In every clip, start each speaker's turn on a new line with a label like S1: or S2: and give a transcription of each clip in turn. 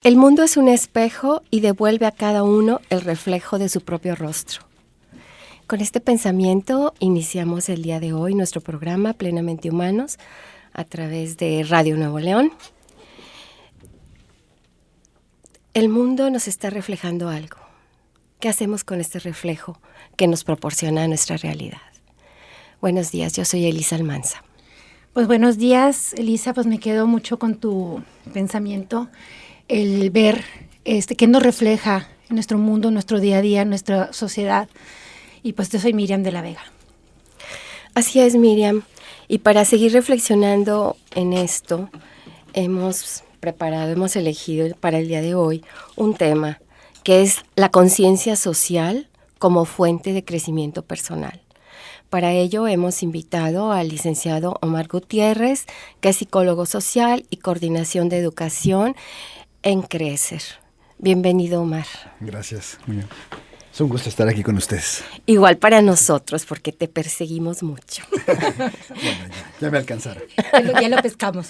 S1: El mundo es un espejo y devuelve a cada uno el reflejo de su propio rostro. Con este pensamiento iniciamos el día de hoy nuestro programa Plenamente Humanos a través de Radio Nuevo León. El mundo nos está reflejando algo. ¿Qué hacemos con este reflejo que nos proporciona nuestra realidad? Buenos días, yo soy Elisa Almanza.
S2: Pues buenos días, Elisa, pues me quedo mucho con tu pensamiento, el ver qué nos refleja en nuestro mundo, nuestro día a día, nuestra sociedad. Y pues yo soy Miriam de la Vega.
S1: Así es, Miriam. Y para seguir reflexionando en esto, hemos elegido para el día de hoy un tema que es la conciencia social como fuente de crecimiento personal. Para ello hemos invitado al licenciado Omar Gutiérrez, que es psicólogo social y coordinación de educación en Crecer. Bienvenido, Omar.
S3: Gracias. Muy bien. Es un gusto estar aquí con ustedes.
S1: Igual para nosotros, porque te perseguimos mucho.
S3: Bueno, ya me alcanzaron.
S2: Ya lo pescamos.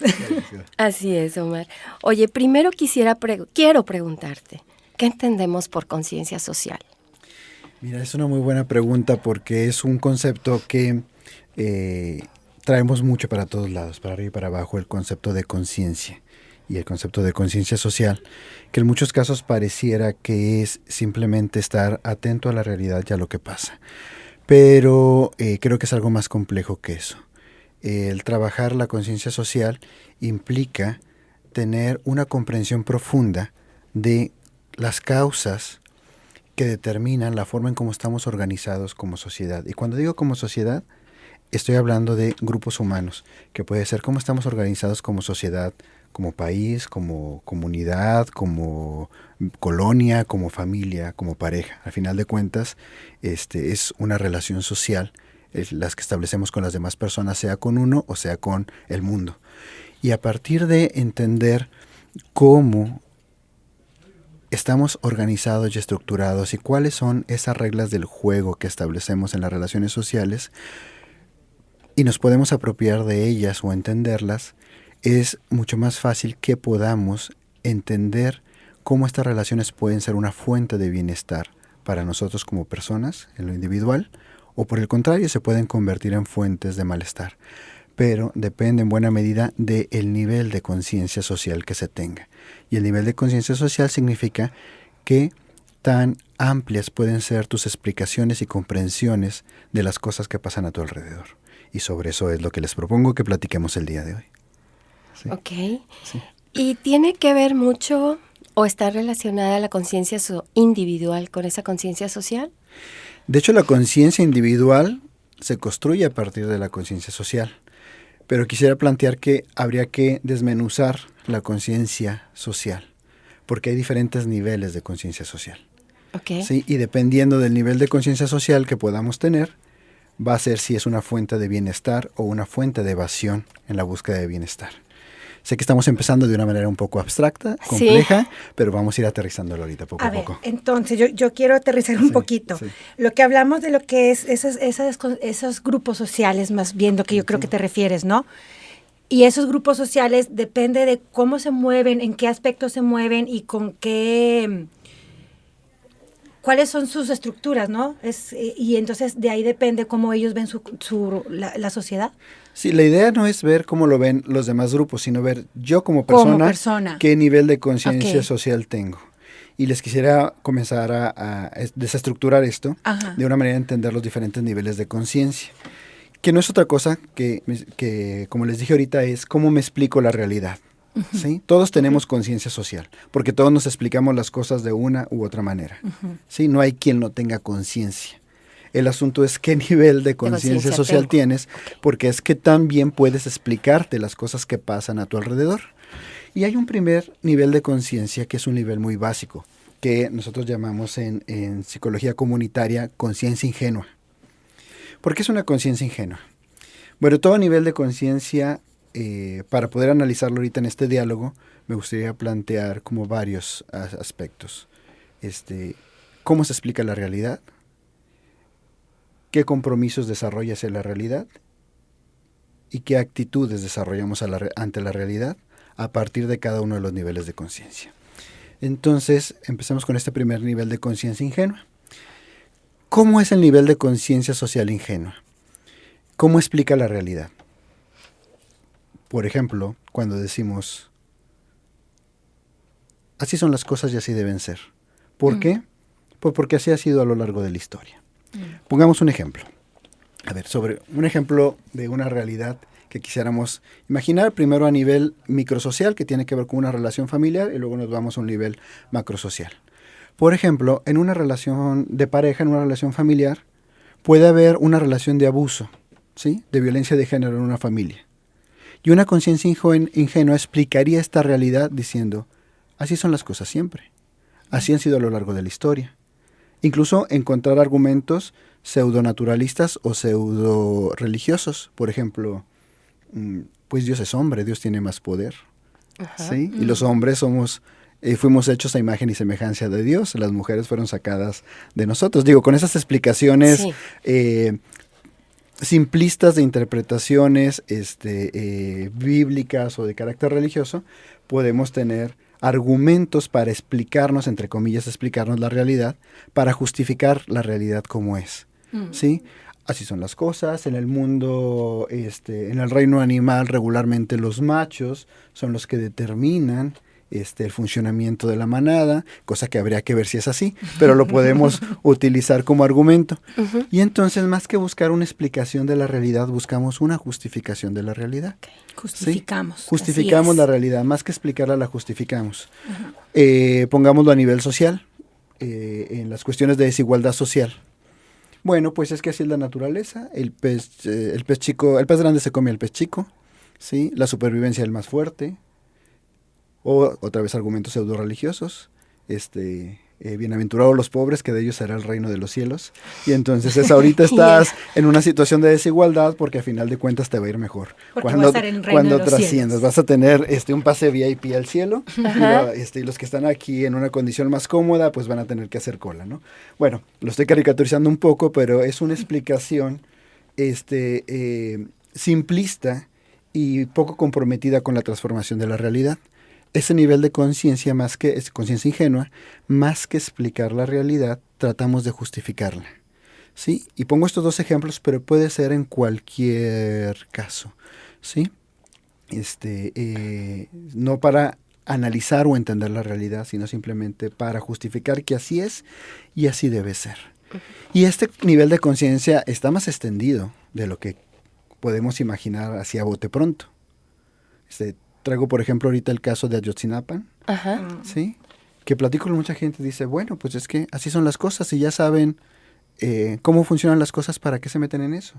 S1: Así es, Omar. Oye, primero quiero preguntarte, ¿qué entendemos por conciencia social?
S3: Mira, es una muy buena pregunta porque es un concepto que traemos mucho para todos lados, para arriba y para abajo, el concepto de conciencia y el concepto de conciencia social, que en muchos casos pareciera que es simplemente estar atento a la realidad y a lo que pasa. Pero creo que es algo más complejo que eso. El trabajar la conciencia social implica tener una comprensión profunda de las causas que determinan la forma en cómo estamos organizados como sociedad. Y cuando digo como sociedad, estoy hablando de grupos humanos, que puede ser cómo estamos organizados como sociedad, como país, como comunidad, como colonia, como familia, como pareja. Al final de cuentas, es una relación social, las que establecemos con las demás personas, sea con uno o sea con el mundo. Y a partir de entender cómo estamos organizados y estructurados y cuáles son esas reglas del juego que establecemos en las relaciones sociales y nos podemos apropiar de ellas o entenderlas, es mucho más fácil que podamos entender cómo estas relaciones pueden ser una fuente de bienestar para nosotros como personas en lo individual o por el contrario se pueden convertir en fuentes de malestar. Pero depende en buena medida del nivel de conciencia social que se tenga. Y el nivel de conciencia social significa que tan amplias pueden ser tus explicaciones y comprensiones de las cosas que pasan a tu alrededor. Y sobre eso es lo que les propongo que platiquemos el día de hoy. ¿Sí?
S1: Ok.
S3: Sí.
S1: ¿Y tiene que ver mucho o está relacionada la conciencia individual con esa conciencia social?
S3: De hecho, la conciencia individual se construye a partir de la conciencia social. Pero quisiera plantear que habría que desmenuzar la conciencia social, porque hay diferentes niveles de conciencia social.
S1: Okay.
S3: ¿Sí? Y dependiendo del nivel de conciencia social que podamos tener, va a ser si es una fuente de bienestar o una fuente de evasión en la búsqueda de bienestar. Sé que estamos empezando de una manera un poco abstracta, compleja, sí, pero vamos a ir aterrizándolo ahorita poco a poco.
S2: Entonces, yo quiero aterrizar un poquito. Sí. Lo que hablamos de lo que es esos grupos sociales, más bien lo que yo creo que te refieres, ¿no? Y esos grupos sociales depende de cómo se mueven, en qué aspectos se mueven y con qué... ¿Cuáles son sus estructuras, no? Y entonces de ahí depende cómo ellos ven la sociedad.
S3: Sí, la idea no es ver cómo lo ven los demás grupos, sino ver yo como persona. Qué nivel de conciencia social tengo. Y les quisiera comenzar a desestructurar esto. Ajá. De una manera de entender los diferentes niveles de conciencia. Que no es otra cosa que, como les dije ahorita, es cómo me explico la realidad. Uh-huh. ¿Sí? Todos tenemos conciencia social, porque todos nos explicamos las cosas de una u otra manera. Uh-huh. ¿Sí? No hay quien no tenga conciencia. El asunto es qué nivel de conciencia social tienes, porque es que también puedes explicarte las cosas que pasan a tu alrededor. Y hay un primer nivel de conciencia que es un nivel muy básico, que nosotros llamamos en psicología comunitaria conciencia ingenua. ¿Por qué es una conciencia ingenua? Bueno, todo nivel de conciencia, para poder analizarlo ahorita en este diálogo, me gustaría plantear como varios aspectos. ¿Cómo se explica la realidad? ¿Qué compromisos desarrolla hacia la realidad? ¿Y qué actitudes desarrollamos ante la realidad a partir de cada uno de los niveles de conciencia? Entonces, empecemos con este primer nivel de conciencia ingenua. ¿Cómo es el nivel de conciencia social ingenua? ¿Cómo explica la realidad? Por ejemplo, cuando decimos, así son las cosas y así deben ser. ¿Por qué? Pues porque así ha sido a lo largo de la historia. Pongamos un ejemplo. A ver, sobre un ejemplo de una realidad que quisiéramos imaginar, primero a nivel microsocial, que tiene que ver con una relación familiar, y luego nos vamos a un nivel macrosocial. Por ejemplo, en una relación de pareja, en una relación familiar, puede haber una relación de abuso, ¿sí?, de violencia de género en una familia. Y una conciencia ingenua explicaría esta realidad diciendo, así son las cosas siempre, así han sido a lo largo de la historia. Incluso encontrar argumentos pseudonaturalistas o pseudo-religiosos. Por ejemplo, pues Dios es hombre, Dios tiene más poder. ¿Sí? Y los hombres fuimos hechos a imagen y semejanza de Dios. Las mujeres fueron sacadas de nosotros. Digo, con esas explicaciones simplistas de interpretaciones bíblicas o de carácter religioso, podemos tener argumentos para explicarnos, entre comillas, explicarnos la realidad, para justificar la realidad como es. ¿Sí? Así son las cosas. En el mundo, en el reino animal, regularmente los machos son los que determinan el funcionamiento de la manada, cosa que habría que ver si es así, pero lo podemos utilizar como argumento. Y entonces, más que buscar una explicación de la realidad, buscamos una justificación de la realidad.
S2: Justificamos.
S3: ¿Sí? Justificamos la realidad, más que explicarla, la justificamos. Pongámoslo a nivel social, en las cuestiones de desigualdad social. Bueno, pues es que así es la naturaleza. El pez grande se come al pez chico, ¿sí? La supervivencia del más fuerte. O otra vez argumentos pseudo-religiosos. Bienaventurados los pobres, que de ellos será el reino de los cielos. Y entonces ahorita estás en una situación de desigualdad porque a final de cuentas te va a ir mejor. Cuando trasciendas, vas a tener un pase VIP al cielo y los que están aquí en una condición más cómoda pues van a tener que hacer cola, ¿no? Bueno, lo estoy caricaturizando un poco, pero es una explicación simplista y poco comprometida con la transformación de la realidad. Ese nivel de conciencia, conciencia ingenua, más que explicar la realidad, tratamos de justificarla. ¿Sí? Y pongo estos dos ejemplos, pero puede ser en cualquier caso. ¿Sí? No para analizar o entender la realidad, sino simplemente para justificar que así es y así debe ser. Y este nivel de conciencia está más extendido de lo que podemos imaginar así a bote pronto. Traigo, por ejemplo, ahorita el caso de Ayotzinapa, ¿sí? Que platico con mucha gente y dice, bueno, pues es que así son las cosas y ya saben cómo funcionan las cosas, ¿para qué se meten en eso?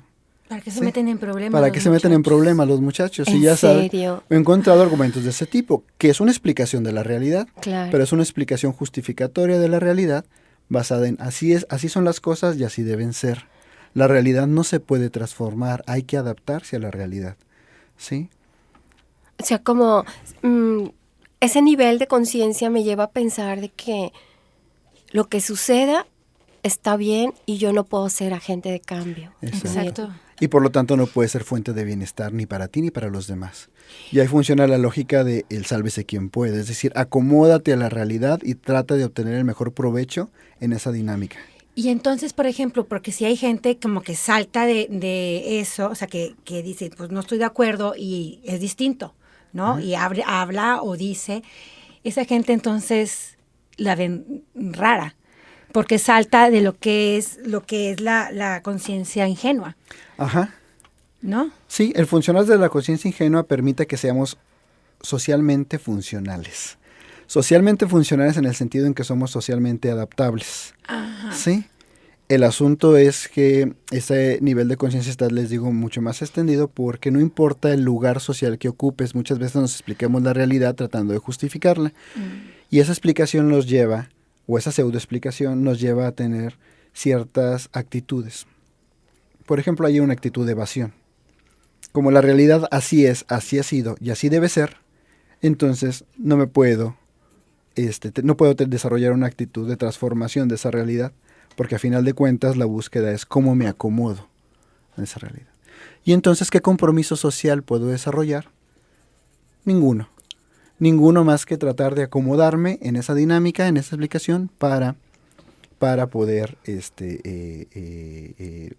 S2: ¿Para qué se meten en problemas?
S3: ¿Para qué se meten en problemas los muchachos?
S1: ¿En
S3: ya
S1: serio?
S3: He encontrado argumentos de ese tipo, que es una explicación de la realidad, pero es una explicación justificatoria de la realidad basada en así son las cosas y así deben ser. La realidad no se puede transformar, hay que adaptarse a la realidad, ¿sí?
S1: O sea, como ese nivel de conciencia me lleva a pensar de que lo que suceda está bien y yo no puedo ser agente de cambio.
S2: Exacto.
S3: Y por lo tanto no puede ser fuente de bienestar ni para ti ni para los demás. Y ahí funciona la lógica de el sálvese quien puede. Es decir, acomódate a la realidad y trata de obtener el mejor provecho en esa dinámica.
S2: Y entonces, por ejemplo, porque si hay gente como que salta de eso, o sea, que dice, pues no estoy de acuerdo y es distinto, ¿no? Y habla o dice, esa gente entonces la ven rara, porque salta de lo que es la conciencia ingenua.
S3: Ajá.
S2: ¿No?
S3: Sí, el funcionar de la conciencia ingenua permite que seamos socialmente funcionales. Socialmente funcionales en el sentido en que somos socialmente adaptables.
S2: Ajá.
S3: ¿Sí? El asunto es que ese nivel de conciencia está, les digo, mucho más extendido porque no importa el lugar social que ocupes, muchas veces nos expliquemos la realidad tratando de justificarla. Y esa explicación nos lleva, o esa pseudoexplicación nos lleva a tener ciertas actitudes. Por ejemplo, hay una actitud de evasión. Como la realidad así es, así ha sido y así debe ser, entonces no puedo desarrollar una actitud de transformación de esa realidad, porque a final de cuentas la búsqueda es cómo me acomodo en esa realidad. Y entonces, ¿qué compromiso social puedo desarrollar? Ninguno. ninguno más que tratar de acomodarme en esa dinámica, en esa explicación, para poder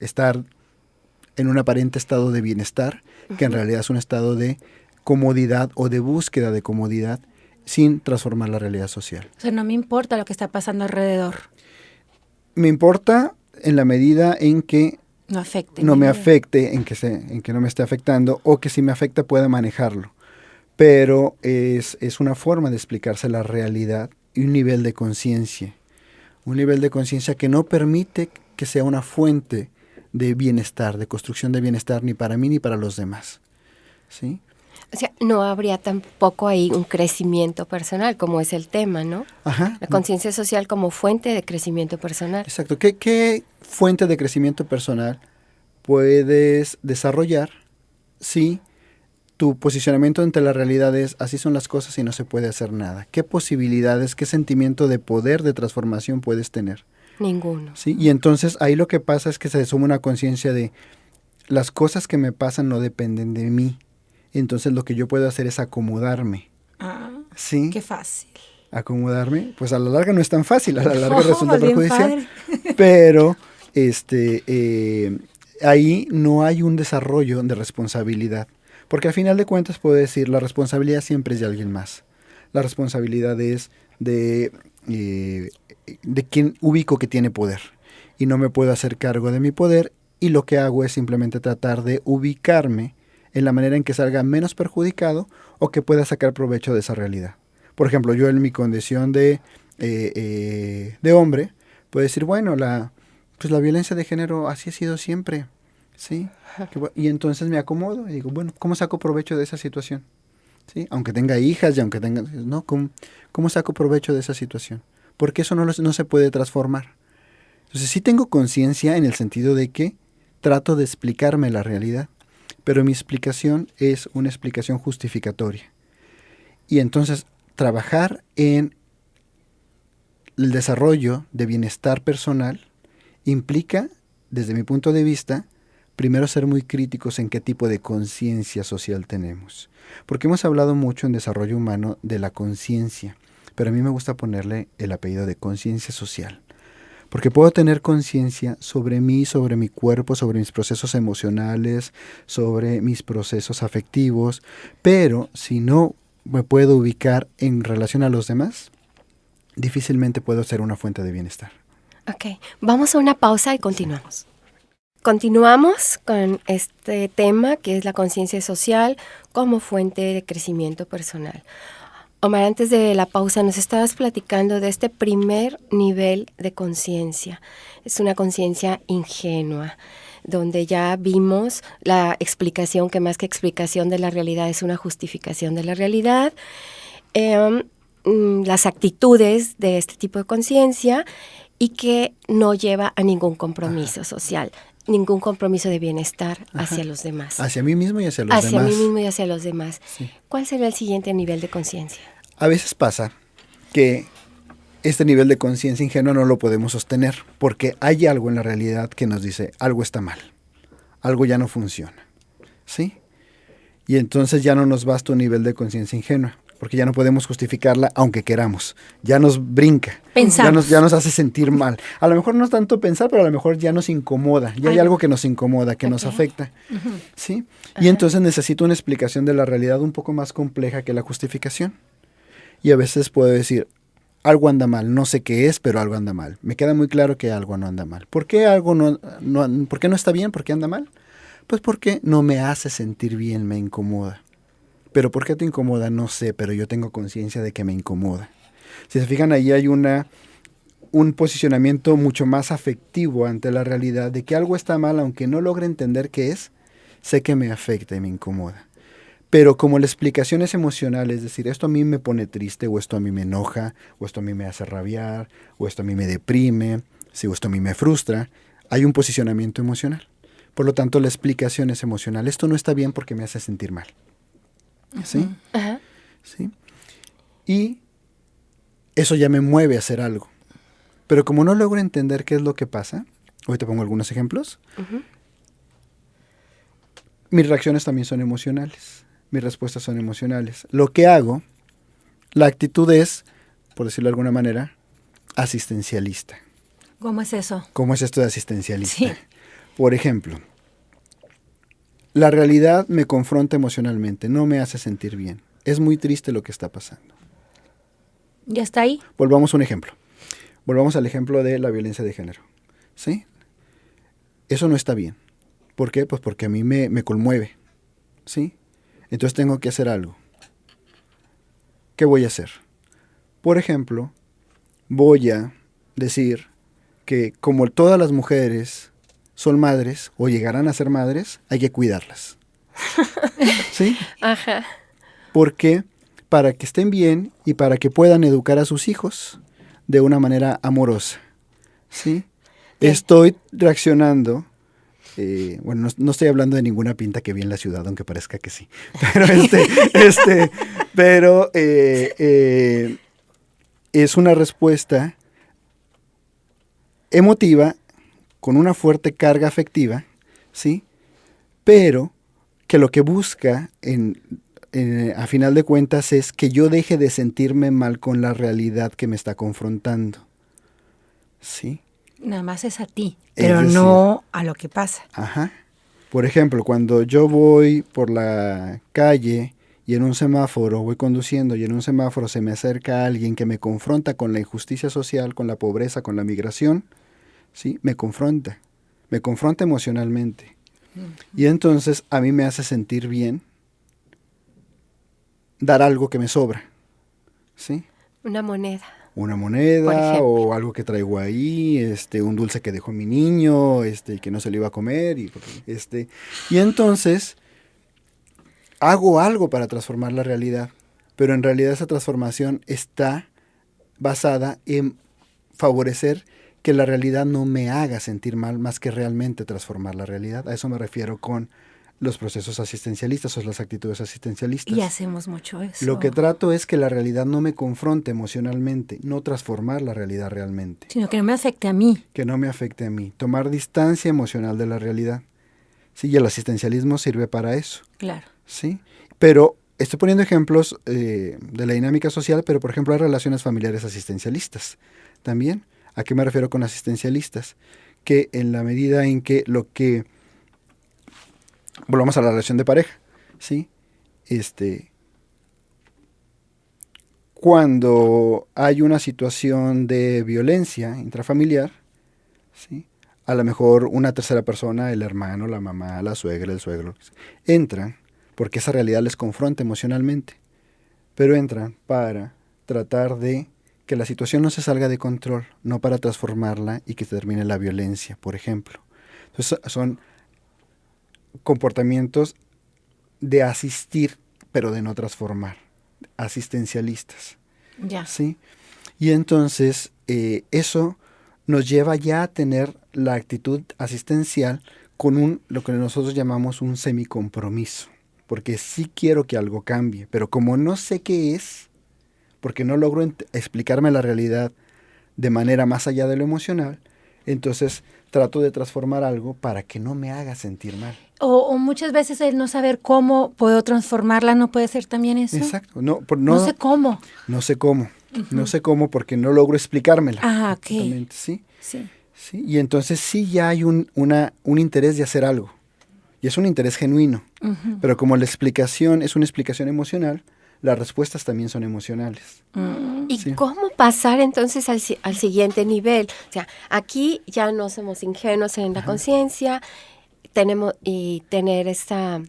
S3: estar en un aparente estado de bienestar, que en realidad es un estado de comodidad o de búsqueda de comodidad, sin transformar la realidad social.
S2: O sea, no me importa lo que está pasando alrededor.
S3: Me importa en la medida en que no me afecte, en que no me esté afectando, o que si me afecta pueda manejarlo. Pero es una forma de explicarse la realidad y un nivel de conciencia. Un nivel de conciencia que no permite que sea una fuente de bienestar, de construcción de bienestar, ni para mí ni para los demás. ¿Sí?
S1: O sea, no habría tampoco ahí un crecimiento personal, como es el tema, ¿no?
S3: Ajá.
S1: La conciencia social como fuente de crecimiento personal.
S3: Exacto. ¿Qué fuente de crecimiento personal puedes desarrollar si tu posicionamiento ante la realidad es así son las cosas y no se puede hacer nada? ¿Qué posibilidades, qué sentimiento de poder, de transformación puedes tener?
S1: Ninguno.
S3: ¿Sí? Y entonces ahí lo que pasa es que se suma una conciencia de las cosas que me pasan no dependen de mí. Entonces lo que yo puedo hacer es acomodarme.
S2: Ah,
S3: ¿sí?
S2: Qué fácil.
S3: Acomodarme, pues a la larga no es tan fácil, a la larga resulta
S2: bien
S3: perjudicial.
S2: padre.
S3: Pero ahí no hay un desarrollo de responsabilidad. Porque al final de cuentas puedo decir, la responsabilidad siempre es de alguien más. La responsabilidad es de quien ubico que tiene poder. Y no me puedo hacer cargo de mi poder, y lo que hago es simplemente tratar de ubicarme en la manera en que salga menos perjudicado o que pueda sacar provecho de esa realidad. Por ejemplo, yo en mi condición de hombre, puedo decir, bueno, la violencia de género así ha sido siempre, ¿sí? Y entonces me acomodo y digo, bueno, ¿cómo saco provecho de esa situación? ¿Sí? Aunque tenga hijas y aunque tenga... ¿no? ¿Cómo saco provecho de esa situación? Porque eso no se puede transformar. Entonces sí tengo conciencia en el sentido de que trato de explicarme la realidad, pero mi explicación es una explicación justificatoria. Y entonces trabajar en el desarrollo de bienestar personal implica, desde mi punto de vista, primero ser muy críticos en qué tipo de conciencia social tenemos. Porque hemos hablado mucho en desarrollo humano de la conciencia, pero a mí me gusta ponerle el apellido de conciencia social. Porque puedo tener conciencia sobre mí, sobre mi cuerpo, sobre mis procesos emocionales, sobre mis procesos afectivos, pero si no me puedo ubicar en relación a los demás, difícilmente puedo ser una fuente de bienestar.
S1: Ok, vamos a una pausa y continuamos. Continuamos con este tema que es la conciencia social como fuente de crecimiento personal. Omar, antes de la pausa nos estabas platicando de este primer nivel de conciencia. Es una conciencia ingenua, donde ya vimos la explicación, que más que explicación de la realidad es una justificación de la realidad, las actitudes de este tipo de conciencia y que no lleva a ningún compromiso social, ningún compromiso de bienestar hacia los demás.
S3: Hacia mí mismo y hacia los demás.
S1: Hacia mí mismo y hacia los demás.
S3: Sí.
S1: ¿Cuál sería el siguiente nivel de conciencia?
S3: A veces pasa que este nivel de conciencia ingenua no lo podemos sostener porque hay algo en la realidad que nos dice algo está mal, algo ya no funciona, ¿sí? Y entonces ya no nos basta un nivel de conciencia ingenua porque ya no podemos justificarla aunque queramos, ya nos brinca, ya nos hace sentir mal. A lo mejor no es tanto pensar, pero a lo mejor ya nos incomoda, ya hay algo que nos incomoda, que nos afecta, ¿sí? Y entonces necesito una explicación de la realidad un poco más compleja que la justificación. Y a veces puedo decir, algo anda mal, no sé qué es, pero algo anda mal. Me queda muy claro que algo no anda mal. ¿Por qué algo por qué no está bien? ¿Por qué anda mal? Pues porque no me hace sentir bien, me incomoda. Pero ¿por qué te incomoda? No sé, pero yo tengo conciencia de que me incomoda. Si se fijan, ahí hay un posicionamiento mucho más afectivo ante la realidad de que algo está mal, aunque no logre entender qué es, sé que me afecta y me incomoda. Pero como la explicación es emocional, es decir, esto a mí me pone triste, o esto a mí me enoja, o esto a mí me hace rabiar, o esto a mí me deprime, ¿sí? O esto a mí me frustra, hay un posicionamiento emocional. Por lo tanto, la explicación es emocional. Esto no está bien porque me hace sentir mal. ¿Sí? ¿Sí? Y eso ya me mueve a hacer algo. Pero como no logro entender qué es lo que pasa, hoy te pongo algunos ejemplos, mis reacciones también son emocionales. Mis respuestas son emocionales. Lo que hago la actitud es, por decirlo de alguna manera, asistencialista.
S2: ¿Cómo es eso?
S3: ¿Cómo es esto de asistencialista?
S2: Sí.
S3: Por ejemplo, la realidad me confronta emocionalmente, no me hace sentir bien. Es muy triste lo que está pasando.
S2: ¿Ya está ahí?
S3: Volvamos a un ejemplo. Volvamos al ejemplo de la violencia de género. ¿Sí? Eso no está bien. ¿Por qué? Pues porque a mí me conmueve. ¿Sí? Entonces tengo que hacer algo. ¿Qué voy a hacer? Por ejemplo, voy a decir que como todas las mujeres son madres o llegarán a ser madres, hay que cuidarlas. ¿Sí?
S1: Ajá.
S3: Porque para que estén bien y para que puedan educar a sus hijos de una manera amorosa. ¿Sí?
S1: Bien.
S3: Estoy reaccionando, bueno, no estoy hablando de ninguna pinta que vi en la ciudad, aunque parezca que sí. Pero es una respuesta emotiva con una fuerte carga afectiva, ¿sí? Pero que lo que busca a final de cuentas es que yo deje de sentirme mal con la realidad que me está confrontando, ¿sí?
S2: Nada más es a ti,
S3: Es
S2: pero
S3: decir,
S2: no a lo que pasa.
S3: Ajá. Por ejemplo, cuando yo voy por la calle y en un semáforo, voy conduciendo y en un semáforo se me acerca alguien que me confronta con la injusticia social, con la pobreza, con la migración, ¿sí? Me confronta emocionalmente. Y entonces a mí me hace sentir bien dar algo que me sobra, ¿sí?
S1: Una moneda.
S3: Una
S1: Por
S3: moneda
S1: ejemplo.
S3: o algo que traigo ahí, un dulce que dejó mi niño, que no se lo iba a comer, y entonces hago algo para transformar la realidad, pero en realidad esa transformación está basada en favorecer que la realidad no me haga sentir mal más que realmente transformar la realidad. A eso me refiero con los procesos asistencialistas o las actitudes asistencialistas.
S2: Y hacemos mucho eso.
S3: Lo que trato es que la realidad no me confronte emocionalmente, no transformar la realidad realmente.
S2: Sino que no me afecte a mí.
S3: Que no me afecte a mí. Tomar distancia emocional de la realidad. Sí, y el asistencialismo sirve para eso.
S2: Claro.
S3: Sí, pero estoy poniendo ejemplos de la dinámica social, pero por ejemplo hay relaciones familiares asistencialistas también. ¿A qué me refiero con asistencialistas? Que en la medida en que volvamos a la relación de pareja, ¿sí? Cuando hay una situación de violencia intrafamiliar, ¿sí? A lo mejor una tercera persona, el hermano, la mamá, la suegra, el suegro, entran porque esa realidad les confronta emocionalmente, pero entran para tratar de que la situación no se salga de control, no para transformarla y que se termine la violencia, por ejemplo. Entonces son comportamientos de asistir, pero de no transformar, asistencialistas.
S2: Ya.
S3: ¿Sí? Y entonces eso nos lleva ya a tener la actitud asistencial con lo que nosotros llamamos un semicompromiso, porque sí quiero que algo cambie, pero como no sé qué es, porque no logro explicarme la realidad de manera más allá de lo emocional, entonces trato de transformar algo para que no me haga sentir mal.
S2: O muchas veces el no saber cómo puedo transformarla, ¿no puede ser también eso?
S3: Exacto.
S2: No sé cómo.
S3: No sé cómo. Uh-huh. No sé cómo porque no logro explicármela.
S2: Ah, ok.
S3: ¿Sí?
S2: Sí.
S3: ¿Sí? Y entonces sí ya hay un interés de hacer algo. Y es un interés genuino. Uh-huh. Pero como la explicación es una explicación emocional, las respuestas también son emocionales.
S1: ¿Y sí. cómo pasar entonces al siguiente nivel? O sea, aquí ya no somos ingenuos en la conciencia, tenemos y tener esa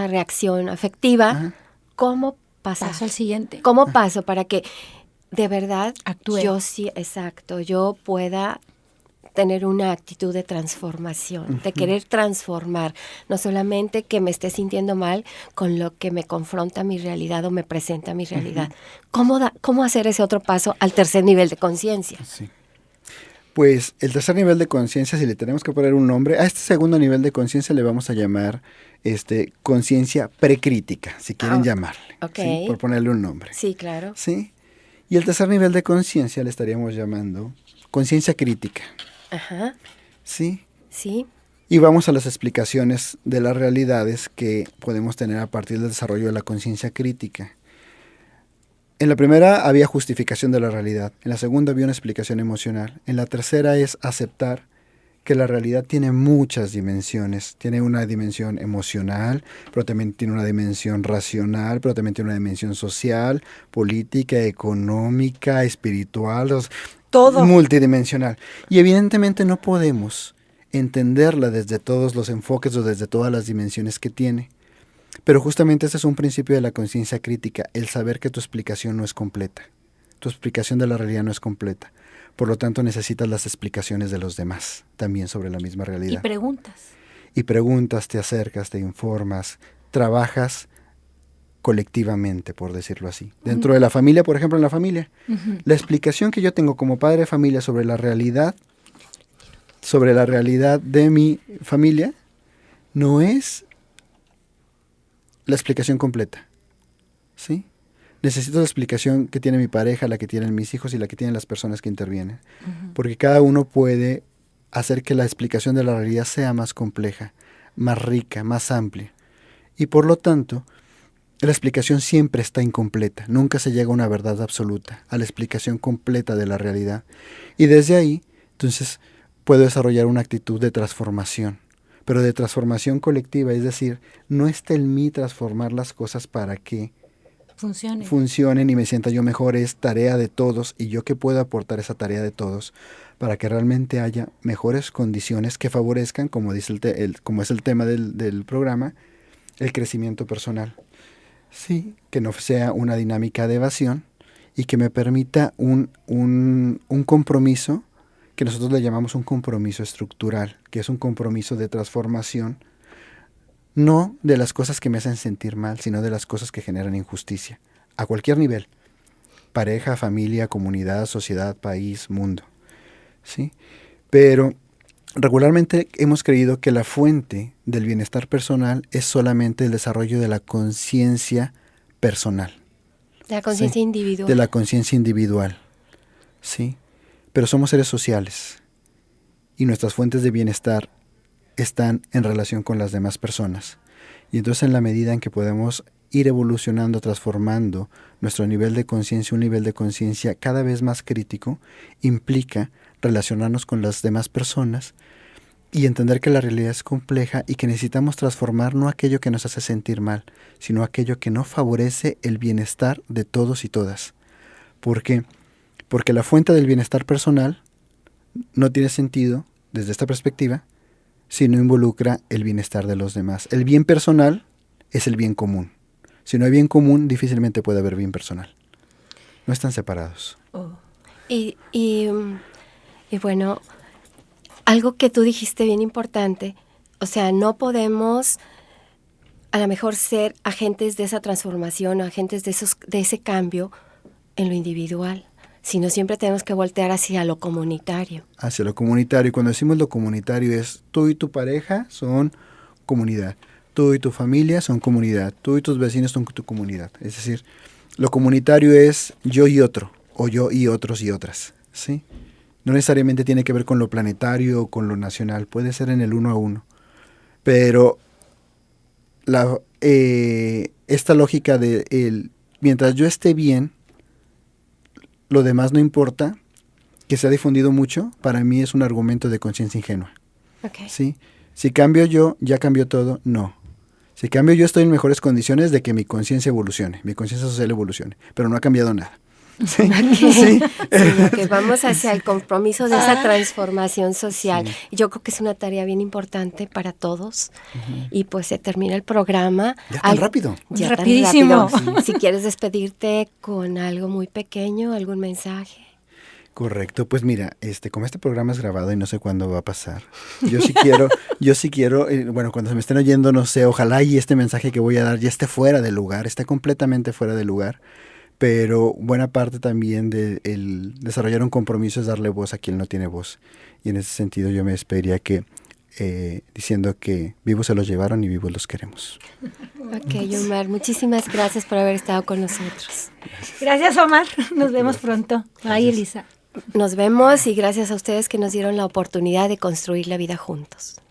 S1: reacción afectiva. Ajá. ¿Cómo pasar?
S2: Paso al siguiente.
S1: ¿Cómo paso para que de verdad
S2: actúe?
S1: Yo pueda tener una actitud de transformación, de querer transformar, no solamente que me esté sintiendo mal con lo que me confronta mi realidad o me presenta mi realidad. ¿Cómo hacer ese otro paso al tercer nivel de conciencia?
S3: Sí. Pues el tercer nivel de conciencia, si le tenemos que poner un nombre, a este segundo nivel de conciencia le vamos a llamar conciencia precrítica, si quieren llamarle,
S1: okay.
S3: ¿sí? Por ponerle un nombre.
S1: Sí, claro.
S3: ¿Sí? Y el tercer nivel de conciencia le estaríamos llamando conciencia crítica.
S1: Ajá.
S3: ¿Sí?
S1: Sí.
S3: Y vamos a las explicaciones de las realidades que podemos tener a partir del desarrollo de la conciencia crítica. En la primera había justificación de la realidad, en la segunda había una explicación emocional, en la tercera es aceptar que la realidad tiene muchas dimensiones. Tiene una dimensión emocional, pero también tiene una dimensión racional, pero también tiene una dimensión social, política, económica, espiritual,
S2: Todo.
S3: multidimensional. Y evidentemente no podemos entenderla desde todos los enfoques o desde todas las dimensiones que tiene. Pero justamente ese es un principio de la conciencia crítica, el saber que tu explicación no es completa. Tu explicación de la realidad no es completa. Por lo tanto, necesitas las explicaciones de los demás, también sobre la misma realidad.
S2: Y preguntas.
S3: Y preguntas, te acercas, te informas, trabajas colectivamente, por decirlo así. Dentro de la familia, por ejemplo, en la familia, la explicación que yo tengo como padre de familia sobre la realidad de mi familia, no es la explicación completa, ¿sí? Necesito la explicación que tiene mi pareja, la que tienen mis hijos y la que tienen las personas que intervienen. Porque cada uno puede hacer que la explicación de la realidad sea más compleja, más rica, más amplia. Y por lo tanto, la explicación siempre está incompleta. Nunca se llega a una verdad absoluta, a la explicación completa de la realidad. Y desde ahí, entonces, puedo desarrollar una actitud de transformación. Pero de transformación colectiva, es decir, no está en mí transformar las cosas para que funcionen y me sienta yo mejor, es tarea de todos y yo que puedo aportar esa tarea de todos para que realmente haya mejores condiciones que favorezcan, como dice como es el tema del programa, el crecimiento personal. Sí, que no sea una dinámica de evasión y que me permita un compromiso que nosotros le llamamos un compromiso estructural, que es un compromiso de transformación, no de las cosas que me hacen sentir mal, sino de las cosas que generan injusticia, a cualquier nivel, pareja, familia, comunidad, sociedad, país, mundo, ¿sí? Pero regularmente hemos creído que la fuente del bienestar personal es solamente el desarrollo de la conciencia personal.
S1: De la conciencia individual.
S3: De la conciencia individual, ¿sí? Pero somos seres sociales y nuestras fuentes de bienestar están en relación con las demás personas. Y entonces en la medida en que podemos ir evolucionando, transformando nuestro nivel de conciencia, un nivel de conciencia cada vez más crítico, implica relacionarnos con las demás personas y entender que la realidad es compleja y que necesitamos transformar no aquello que nos hace sentir mal, sino aquello que no favorece el bienestar de todos y todas. ¿Por qué? Porque la fuente del bienestar personal no tiene sentido, desde esta perspectiva, si no involucra el bienestar de los demás. El bien personal es el bien común. Si no hay bien común, difícilmente puede haber bien personal. No están separados.
S1: Y bueno, algo que tú dijiste bien importante, o sea, no podemos a lo mejor ser agentes de esa transformación o agentes de ese cambio en lo individual, sino siempre tenemos que voltear hacia lo comunitario. Hacia
S3: lo comunitario. Y cuando decimos lo comunitario es tú y tu pareja son comunidad. Tú y tu familia son comunidad. Tú y tus vecinos son tu comunidad. Es decir, lo comunitario es yo y otro, o yo y otros y otras, ¿sí? No necesariamente tiene que ver con lo planetario o con lo nacional. Puede ser en el uno a uno. Pero esta lógica de mientras yo esté bien, lo demás no importa, que se ha difundido mucho, para mí es un argumento de conciencia ingenua.
S1: Okay.
S3: ¿Sí? Si cambio yo, ¿ya cambió todo? No. Si cambio yo, estoy en mejores condiciones de que mi conciencia evolucione, mi conciencia social evolucione, pero no ha cambiado nada. ¿Sí?
S1: Okay. Sí. Sí, que vamos hacia el compromiso de esa transformación social. Sí. Yo creo que es una tarea bien importante para todos. Y pues se termina el programa.
S3: Ya tan rápido.
S2: Ya rapidísimo.
S1: Tan rápido. Si quieres despedirte con algo muy pequeño, algún mensaje.
S3: Correcto, pues mira, como este programa es grabado y no sé cuándo va a pasar, yo sí quiero, bueno, cuando se me estén oyendo, no sé, ojalá y este mensaje que voy a dar ya esté fuera de lugar, esté completamente fuera de lugar, pero buena parte también de el desarrollar un compromiso es darle voz a quien no tiene voz, y en ese sentido yo me despediría diciendo que vivos se los llevaron y vivos los queremos.
S1: Ok, Omar, muchísimas gracias por haber estado con nosotros.
S2: Gracias, Omar, nos vemos pronto. Bye, Elisa.
S1: Nos vemos y gracias a ustedes que nos dieron la oportunidad de construir la vida juntos.